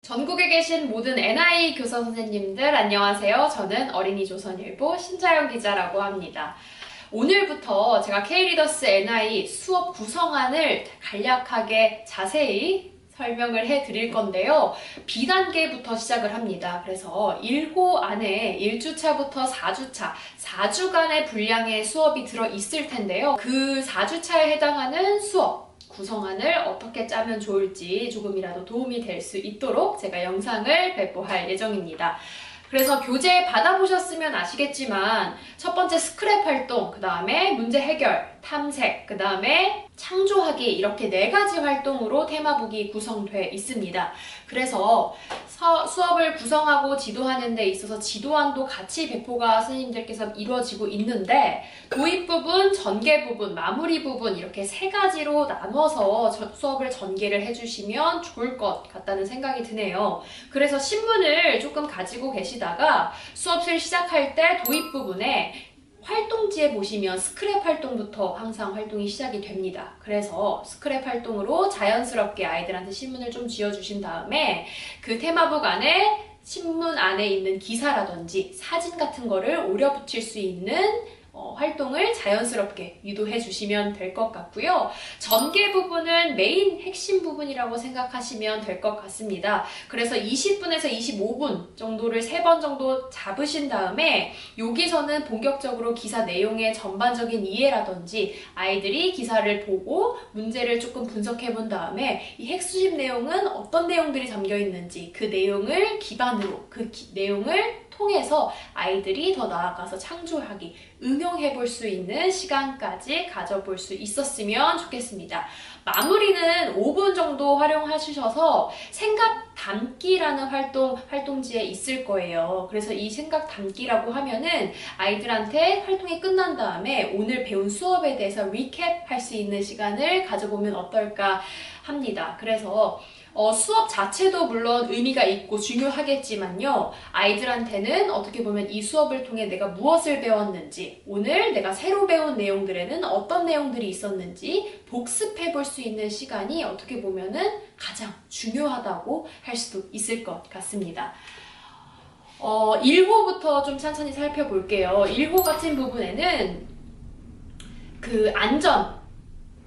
전국에 계신 모든 NI 교사 선생님들 안녕하세요. 저는 어린이 조선일보 신자연 기자라고 합니다. 오늘부터 제가 K리더스 NI 수업 구성안을 간략하게 자세히 설명을 해드릴 건데요. B단계부터 시작을 합니다. 그래서 1호 안에 1주차부터 4주차, 4주간의 분량의 수업이 들어있을 텐데요. 그 4주차에 해당하는 수업 구성안을 어떻게 짜면 좋을지 조금이라도 도움이 될 수 있도록 제가 영상을 배포할 예정입니다. 그래서 교재 받아보셨으면 아시겠지만 첫 번째 스크랩 활동, 그 다음에 문제 해결, 탐색, 그 다음에 창조하기 이렇게 4가지 활동으로 테마북이 구성되어 있습니다. 그래서 수업을 구성하고 지도하는 데 있어서 지도안도 같이 배포가 선생님들께서 이루어지고 있는데 도입 부분, 전개 부분, 마무리 부분 이렇게 3가지로 나눠서 수업을 전개를 해주시면 좋을 것 같다는 생각이 드네요. 그래서 신문을 조금 가지고 계시다가 수업을 시작할 때 도입 부분에 활동지에 보시면 스크랩 활동부터 항상 활동이 시작이 됩니다. 그래서 스크랩 활동으로 자연스럽게 아이들한테 신문을 좀 쥐어주신 다음에 그 테마북 안에 신문 안에 있는 기사라든지 사진 같은 거를 오려 붙일 수 있는 활동을 자연스럽게 유도해 주시면 될 것 같고요. 전개 부분은 메인 핵심 부분이라고 생각하시면 될 것 같습니다. 그래서 20분에서 25분 정도를 3번 정도 잡으신 다음에 여기서는 본격적으로 기사 내용의 전반적인 이해라든지 아이들이 기사를 보고 문제를 조금 분석해 본 다음에 이 핵심 내용은 어떤 내용들이 담겨 있는지 그 내용을 기반으로 그 내용을 통해서 아이들이 더 나아가서 창조하기, 응용해 볼 수 있는 시간까지 가져볼 수 있었으면 좋겠습니다. 마무리는 5분 정도 활용하셔서 생각 담기라는 활동지에 있을 거예요. 그래서 이 생각 담기라고 하면은 아이들한테 활동이 끝난 다음에 오늘 배운 수업에 대해서 리캡 할 수 있는 시간을 가져보면 어떨까 합니다. 그래서 수업 자체도 물론 의미가 있고 중요하겠지만요. 아이들한테는 어떻게 보면 이 수업을 통해 내가 무엇을 배웠는지, 오늘 내가 새로 배운 내용들에는 어떤 내용들이 있었는지 복습해 볼 수 있는 시간이 어떻게 보면은 가장 중요하다고 할 수도 있을 것 같습니다. 1호부터 좀 천천히 살펴볼게요. 1호 같은 부분에는 그 안전,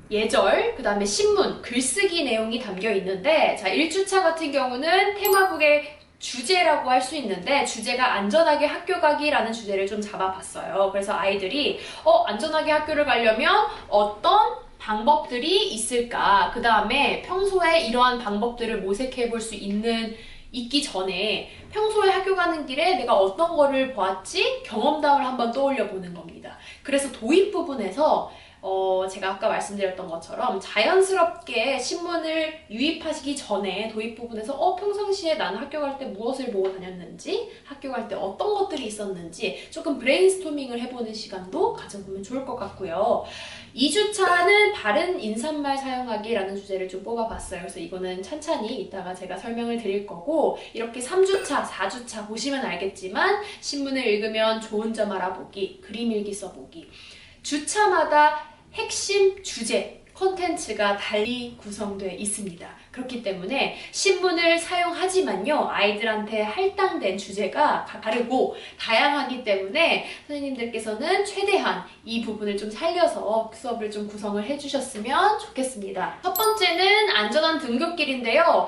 예절, 그 다음에 신문, 글쓰기 내용이 담겨 있는데 자 1주차 같은 경우는 테마북의 주제라고 할 수 있는데 주제가 안전하게 학교 가기라는 주제를 좀 잡아봤어요. 그래서 아이들이 안전하게 학교를 가려면 어떤 방법들이 있을까? 그 다음에 평소에 이러한 방법들을 모색해 볼 수 있기 전에 평소에 학교 가는 길에 내가 어떤 거를 보았지? 경험담을 한번 떠올려 보는 겁니다. 그래서 도입 부분에서 제가 아까 말씀드렸던 것처럼 자연스럽게 신문을 유입하시기 전에 도입 부분에서 평상시에 나는 학교 갈 때 무엇을 보고 다녔는지, 학교 갈 때 어떤 것들이 있었는지 조금 브레인스토밍을 해보는 시간도 가져보면 좋을 것 같고요. 2주차는 바른 인사말 사용하기라는 주제를 좀 뽑아봤어요. 그래서 이거는 찬찬히 이따가 제가 설명을 드릴 거고 이렇게 3주차, 4주차 보시면 알겠지만 신문을 읽으면 좋은 점 알아보기, 그림 일기 써보기 주차마다 핵심 주제, 콘텐츠가 달리 구성되어 있습니다. 그렇기 때문에 신문을 사용하지만요. 아이들한테 할당된 주제가 다르고 다양하기 때문에 선생님들께서는 최대한 이 부분을 좀 살려서 수업을 좀 구성을 해주셨으면 좋겠습니다. 첫 번째는 안전한 등굣길인데요.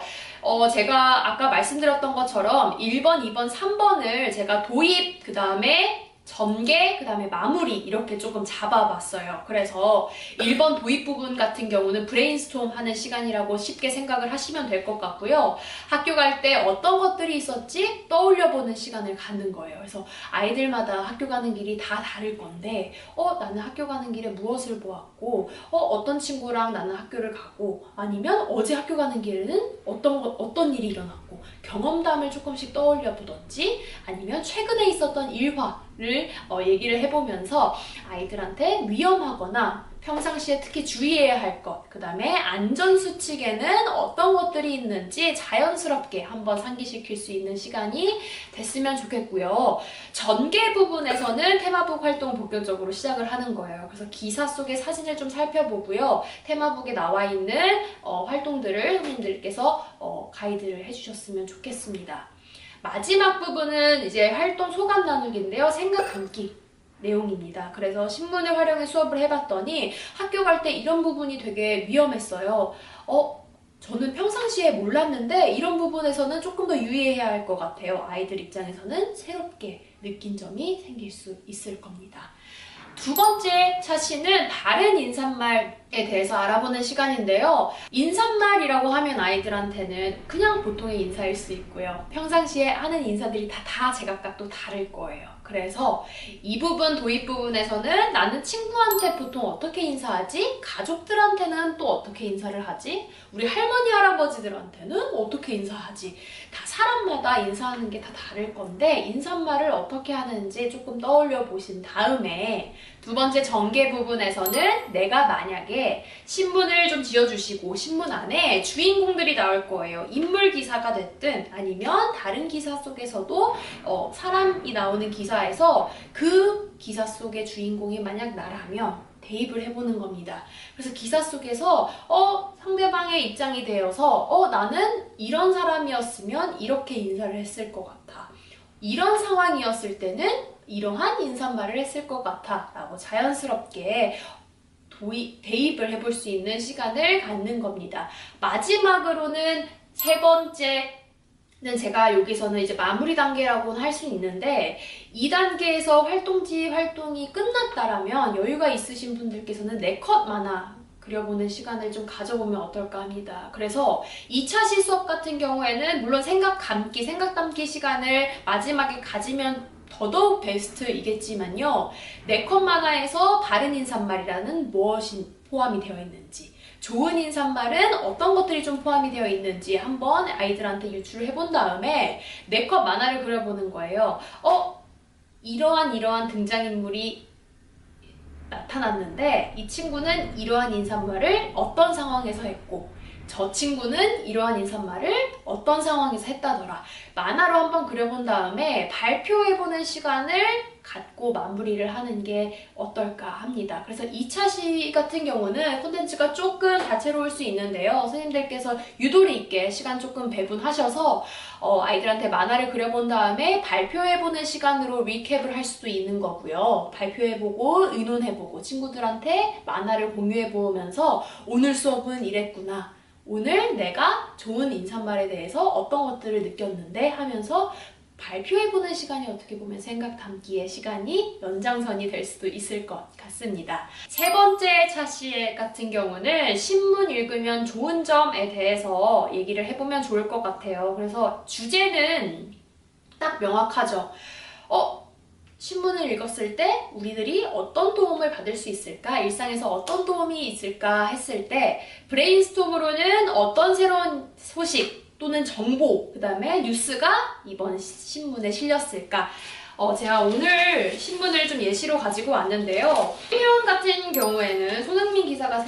제가 아까 말씀드렸던 것처럼 1번, 2번, 3번을 제가 도입, 그 다음에 전개, 그 다음에 마무리 이렇게 조금 잡아봤어요. 그래서 1번 도입 부분 같은 경우는 브레인스톰 하는 시간이라고 쉽게 생각을 하시면 될 것 같고요. 학교 갈 때 어떤 것들이 있었지? 떠올려보는 시간을 갖는 거예요. 그래서 아이들마다 학교 가는 길이 다 다를 건데 나는 학교 가는 길에 무엇을 보았고 어떤 친구랑 나는 학교를 가고 아니면 어제 학교 가는 길에는 어떤 일이 일어났고 경험담을 조금씩 떠올려 보던지 아니면 최근에 있었던 일화를 얘기를 해보면서 아이들한테 위험하거나 평상시에 특히 주의해야 할 것, 그 다음에 안전수칙에는 어떤 것들이 있는지 자연스럽게 한번 상기시킬 수 있는 시간이 됐으면 좋겠고요. 전개 부분에서는 테마북 활동 본격적으로 시작을 하는 거예요. 그래서 기사 속의 사진을 좀 살펴보고요. 테마북에 나와 있는 활동들을 선생님들께서 가이드를 해주셨으면 좋겠습니다. 마지막 부분은 이제 활동 소감 나누기인데요. 생각 담기 내용입니다. 그래서 신문을 활용해 수업을 해봤더니 학교 갈 때 이런 부분이 되게 위험했어요. 저는 평상시에 몰랐는데 이런 부분에서는 조금 더 유의해야 할 것 같아요. 아이들 입장에서는 새롭게 느낀 점이 생길 수 있을 겁니다. 두 번째 차시는 다른 인사말에 대해서 알아보는 시간인데요. 인사말이라고 하면 아이들한테는 그냥 보통의 인사일 수 있고요. 평상시에 하는 인사들이 다 제각각 또 다를 거예요. 그래서 이 부분, 도입 부분에서는 나는 친구한테 보통 어떻게 인사하지? 가족들한테는 또 어떻게 인사를 하지? 우리 할머니, 할아버지들한테는 어떻게 인사하지? 다 사람마다 인사하는 게 다 다를 건데 인사말을 어떻게 하는지 조금 떠올려 보신 다음에 두 번째 전개 부분에서는 내가 만약에 신문을 좀 지어주시고 신문 안에 주인공들이 나올 거예요. 인물 기사가 됐든 아니면 다른 기사 속에서도 사람이 나오는 기사에서 그 기사 속의 주인공이 만약 나라면 대입을 해보는 겁니다. 그래서 기사 속에서 상대방의 입장이 되어서 나는 이런 사람이었으면 이렇게 인사를 했을 것 같아. 이런 상황이었을 때는 이러한 인사말을 했을 것 같아 라고 자연스럽게 대입을 해볼 수 있는 시간을 갖는 겁니다. 마지막으로는 세 번째는 제가 여기서는 이제 마무리 단계라고는 할 수 있는데 2단계에서 활동이 끝났다라면 여유가 있으신 분들께서는 4컷 만화 그려보는 시간을 좀 가져보면 어떨까 합니다. 그래서 2차시 수업 같은 경우에는 물론 생각 담기 시간을 마지막에 가지면 더더욱 베스트이겠지만요. 4컷 만화에서 다른 인사말이라는 무엇이 포함이 되어 있는지, 좋은 인사말은 어떤 것들이 좀 포함이 되어 있는지 한번 아이들한테 유출을 해본 다음에 4컷 만화를 그려보는 거예요. 이러한 등장인물이 나타났는데 이 친구는 이러한 인사말을 어떤 상황에서 했고 저 친구는 이러한 인사말을 어떤 상황에서 했다더라. 만화로 한번 그려본 다음에 발표해보는 시간을 갖고 마무리를 하는 게 어떨까 합니다. 그래서 2차 시 같은 경우는 콘텐츠가 조금 다채로울 수 있는데요. 선생님들께서 유도리 있게 시간 조금 배분하셔서 아이들한테 만화를 그려본 다음에 발표해보는 시간으로 리캡을 할 수도 있는 거고요. 발표해보고 의논해보고 친구들한테 만화를 공유해보면서 오늘 수업은 이랬구나. 오늘 내가 좋은 인사말에 대해서 어떤 것들을 느꼈는데 하면서 발표해보는 시간이 어떻게 보면 생각 담기의 시간이 연장선이 될 수도 있을 것 같습니다. 세 번째 차시 같은 경우는 신문 읽으면 좋은 점에 대해서 얘기를 해보면 좋을 것 같아요. 그래서 주제는 딱 명확하죠. 신문을 읽었을 때 우리들이 어떤 도움을 받을 수 있을까? 일상에서 어떤 도움이 있을까? 했을 때 브레인스톰으로는 어떤 새로운 소식 또는 정보, 그 다음에 뉴스가 이번 신문에 실렸을까? 제가 오늘 신문을 좀 예시로 가지고 왔는데요. 1년 같은 경우에는 손흥민 기사가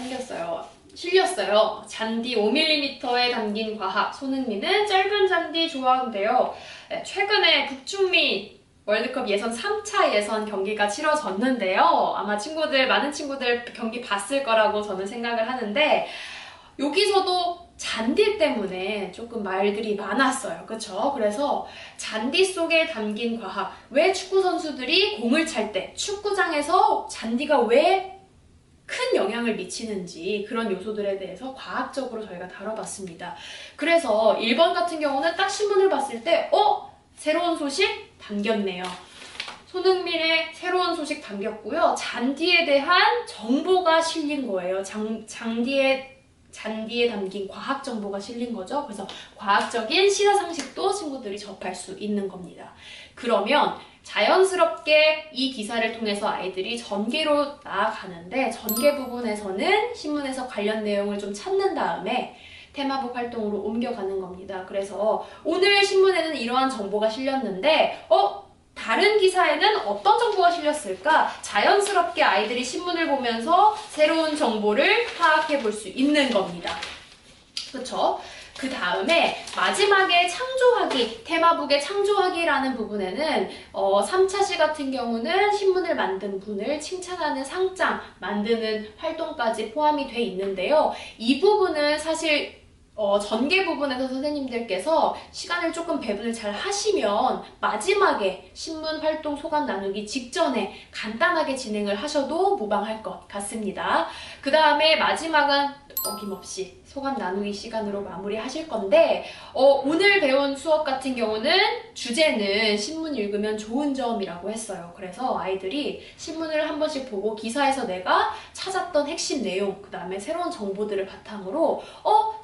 실렸어요. 잔디 5mm에 담긴 과학. 손흥민은 짧은 잔디 좋아하는데요. 최근에 북중미 월드컵 예선 3차 예선 경기가 치러졌는데요. 아마 많은 친구들 경기 봤을 거라고 저는 생각을 하는데 여기서도 잔디 때문에 조금 말들이 많았어요. 그쵸? 그래서 잔디 속에 담긴 과학. 왜 축구 선수들이 공을 찰 때 축구장에서 잔디가 왜 큰 영향을 미치는지 그런 요소들에 대해서 과학적으로 저희가 다뤄봤습니다. 그래서 1번 같은 경우는 딱 신문을 봤을 때 새로운 소식 담겼네요. 손흥민의 새로운 소식 담겼고요. 잔디에 대한 정보가 실린 거예요. 잔디에 담긴 과학 정보가 실린 거죠. 그래서 과학적인 시사상식도 친구들이 접할 수 있는 겁니다. 그러면 자연스럽게 이 기사를 통해서 아이들이 전개로 나아가는데 전개 부분에서는 신문에서 관련 내용을 좀 찾는 다음에 테마북 활동으로 옮겨가는 겁니다. 그래서 오늘 신문에는 이러한 정보가 실렸는데 다른 기사에는 어떤 정보가 실렸을까? 자연스럽게 아이들이 신문을 보면서 새로운 정보를 파악해 볼 수 있는 겁니다. 그쵸? 그 다음에 마지막에 창조하기, 테마북의 창조하기라는 부분에는 3차 시 같은 경우는 신문을 만든 분을 칭찬하는 상장 만드는 활동까지 포함이 돼 있는데요. 이 부분은 사실 전개 부분에서 선생님들께서 시간을 조금 배분을 잘 하시면 마지막에 신문 활동 소감 나누기 직전에 간단하게 진행을 하셔도 무방할 것 같습니다. 그 다음에 마지막은 어김없이 소감 나누기 시간으로 마무리하실 건데 오늘 배운 수업 같은 경우는 주제는 신문 읽으면 좋은 점이라고 했어요. 그래서 아이들이 신문을 한 번씩 보고 기사에서 내가 찾았던 핵심 내용, 그 다음에 새로운 정보들을 바탕으로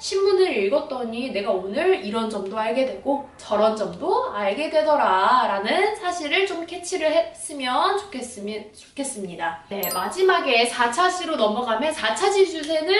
신문을 읽었더니 내가 오늘 이런 점도 알게 되고 저런 점도 알게 되더라 라는 사실을 좀 캐치를 했으면 좋겠습니다. 네, 마지막에 4차 시로 넘어가면 4차 시 주제는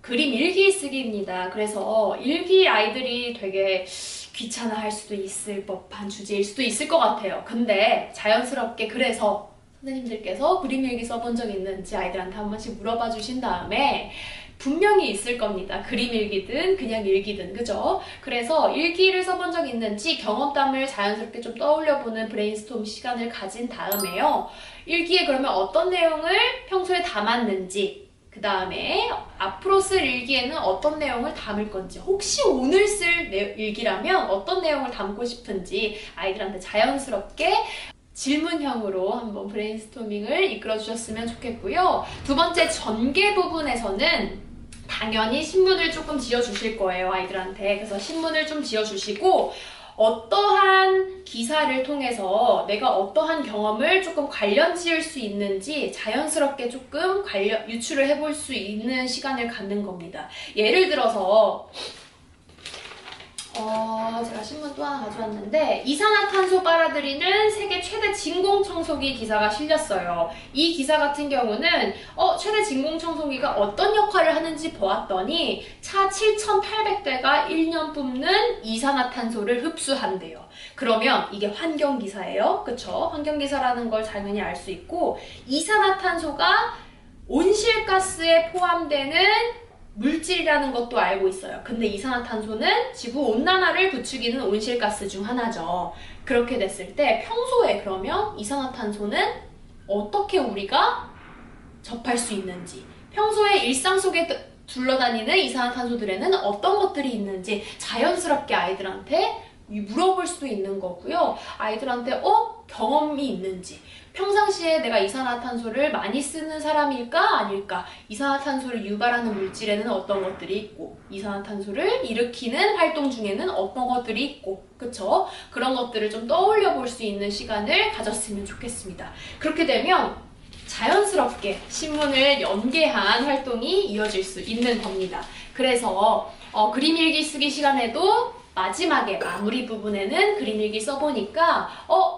그림 일기 쓰기입니다. 그래서 일기 아이들이 되게 귀찮아할 수도 있을 법한 주제일 수도 있을 것 같아요. 근데 자연스럽게 그래서 선생님들께서 그림 일기 써본 적 있는지 아이들한테 한 번씩 물어봐 주신 다음에 분명히 있을 겁니다. 그림 일기든 그냥 일기든, 그죠? 그래서 일기를 써본 적 있는지 경험담을 자연스럽게 좀 떠올려보는 브레인스톰 시간을 가진 다음에요. 일기에 그러면 어떤 내용을 평소에 담았는지, 그 다음에 앞으로 쓸 일기에는 어떤 내용을 담을 건지, 혹시 오늘 쓸 일기라면 어떤 내용을 담고 싶은지 아이들한테 자연스럽게 질문형으로 한번 브레인스토밍을 이끌어 주셨으면 좋겠고요. 두 번째 전개 부분에서는 당연히 신문을 조금 지어주실 거예요, 아이들한테. 그래서 신문을 좀 지어주시고 어떠한 기사를 통해서 내가 어떠한 경험을 조금 관련 지을 수 있는지 자연스럽게 조금 유추를 해볼 수 있는 시간을 갖는 겁니다. 예를 들어서 제가 신문 또 하나 가져왔는데 이산화탄소 빨아들이는 세계 최대 진공청소기 기사가 실렸어요. 이 기사 같은 경우는 최대 진공청소기가 어떤 역할을 하는지 보았더니 차 7,800대가 1년 뿜는 이산화탄소를 흡수한대요. 그러면 이게 환경기사예요. 그쵸? 환경기사라는 걸 당연히 알 수 있고 이산화탄소가 온실가스에 포함되는 물질이라는 것도 알고 있어요. 근데 이산화탄소는 지구온난화를 부추기는 온실가스 중 하나죠. 그렇게 됐을 때 평소에 그러면 이산화탄소는 어떻게 우리가 접할 수 있는지, 평소에 일상 속에 둘러다니는 이산화탄소들에는 어떤 것들이 있는지 자연스럽게 아이들한테 물어볼 수도 있는 거고요. 아이들한테 경험이 있는지, 평상시에 내가 이산화탄소를 많이 쓰는 사람일까 아닐까, 이산화탄소를 유발하는 물질에는 어떤 것들이 있고 이산화탄소를 일으키는 활동 중에는 어떤 것들이 있고, 그쵸? 그런 것들을 좀 떠올려 볼 수 있는 시간을 가졌으면 좋겠습니다. 그렇게 되면 자연스럽게 신문을 연계한 활동이 이어질 수 있는 겁니다. 그래서 그림 일기 쓰기 시간에도 마지막에 마무리 부분에는 그림 일기 써보니까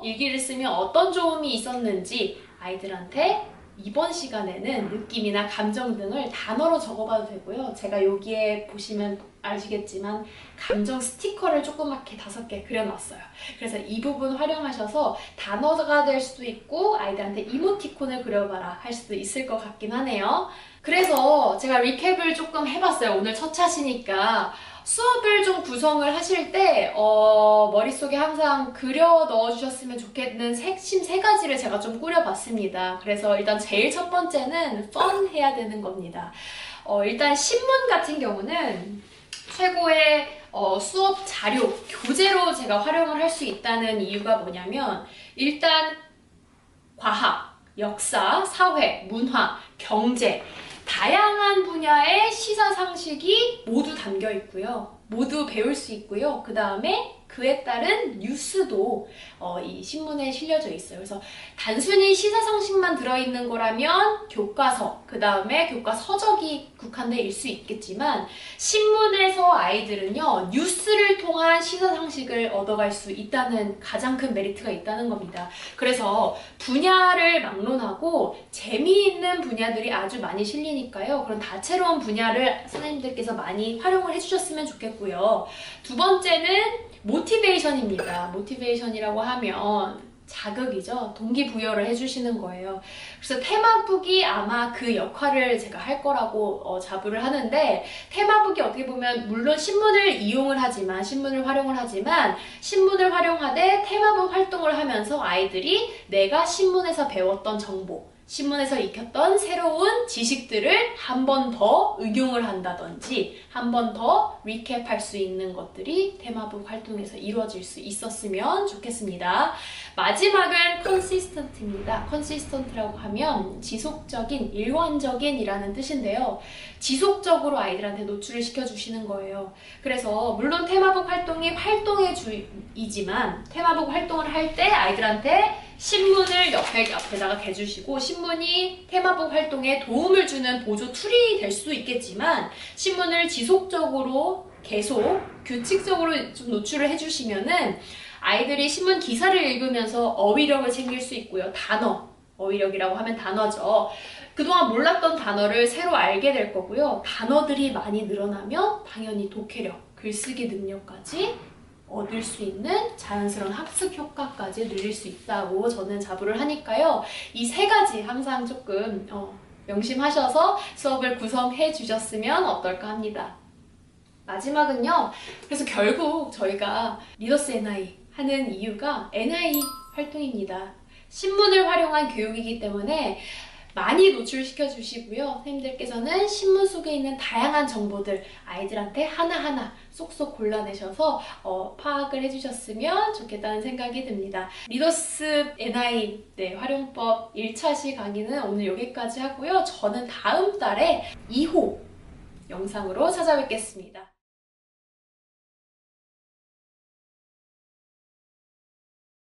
일기를 쓰면 어떤 좋음이 있었는지 아이들한테 이번 시간에는 느낌이나 감정 등을 단어로 적어봐도 되고요. 제가 여기에 보시면 아시겠지만 감정 스티커를 조그맣게 5개 그려놨어요. 그래서 이 부분 활용하셔서 단어가 될 수도 있고 아이들한테 이모티콘을 그려봐라 할 수도 있을 것 같긴 하네요. 그래서 제가 리캡을 조금 해봤어요. 오늘 첫 차시니까 수업을 좀 구성을 하실 때 머릿속에 항상 그려 넣어주셨으면 좋겠는 핵심 3가지를 제가 좀 꾸려봤습니다. 그래서 일단 제일 첫 번째는 fun 해야 되는 겁니다. 일단 신문 같은 경우는 최고의 수업 자료, 교재로 제가 활용을 할 수 있다는 이유가 뭐냐면 일단 과학, 역사, 사회, 문화, 경제 다양한 분야의 시사상식이 모두 담겨 있고요. 모두 배울 수 있고요. 그 다음에 그에 따른 뉴스도 이 신문에 실려져 있어요. 그래서 단순히 시사상식만 들어있는 거라면 교과서, 그 다음에 교과 서적이 국한될 수 있겠지만 신문에서 아이들은요 뉴스를 통한 시사상식을 얻어갈 수 있다는 가장 큰 메리트가 있다는 겁니다. 그래서 분야를 막론하고 재미있는 분야들이 아주 많이 실리니까요. 그런 다채로운 분야를 선생님들께서 많이 활용을 해주셨으면 좋겠고요. 두 번째는 모티베이션입니다. 모티베이션이라고 하면 자극이죠. 동기부여를 해주시는 거예요. 그래서 테마북이 아마 그 역할을 제가 할 거라고 자부를 하는데, 테마북이 어떻게 보면 물론 신문을 이용을 하지만, 신문을 활용을 하지만, 신문을 활용하되 테마북 활동을 하면서 아이들이 내가 신문에서 배웠던 정보, 신문에서 익혔던 새로운 지식들을 한 번 더 응용을 한다든지 한 번 더 리캡할 수 있는 것들이 테마북 활동에서 이루어질 수 있었으면 좋겠습니다. 마지막은 consistent입니다. consistent라고 하면 지속적인, 일관적인 이라는 뜻인데요. 지속적으로 아이들한테 노출을 시켜주시는 거예요. 그래서 물론 테마북 활동이 활동의 주이지만 테마북 활동을 할 때 아이들한테 신문을 옆에다가 대주시고, 신문이 테마북 활동에 도움을 주는 보조 툴이 될 수도 있겠지만 신문을 지속적으로 계속 규칙적으로 좀 노출을 해주시면은 아이들이 신문 기사를 읽으면서 어휘력을 챙길 수 있고요. 단어, 어휘력이라고 하면 단어죠. 그동안 몰랐던 단어를 새로 알게 될 거고요. 단어들이 많이 늘어나면 당연히 독해력, 글쓰기 능력까지 얻을 수 있는 자연스러운 학습 효과까지 늘릴 수 있다고 저는 자부를 하니까요. 이 세 가지 항상 조금 명심하셔서 수업을 구성해 주셨으면 어떨까 합니다. 마지막은요. 그래서 결국 저희가 리더스 NI 하는 이유가 NI 활동입니다. 신문을 활용한 교육이기 때문에 많이 노출시켜 주시고요. 선생님들께서는 신문 속에 있는 다양한 정보들 아이들한테 하나하나 쏙쏙 골라내셔서 파악을 해주셨으면 좋겠다는 생각이 듭니다. 리더스 NI 활용법 1차 강의는 오늘 여기까지 하고요. 저는 다음 달에 2호 영상으로 찾아뵙겠습니다.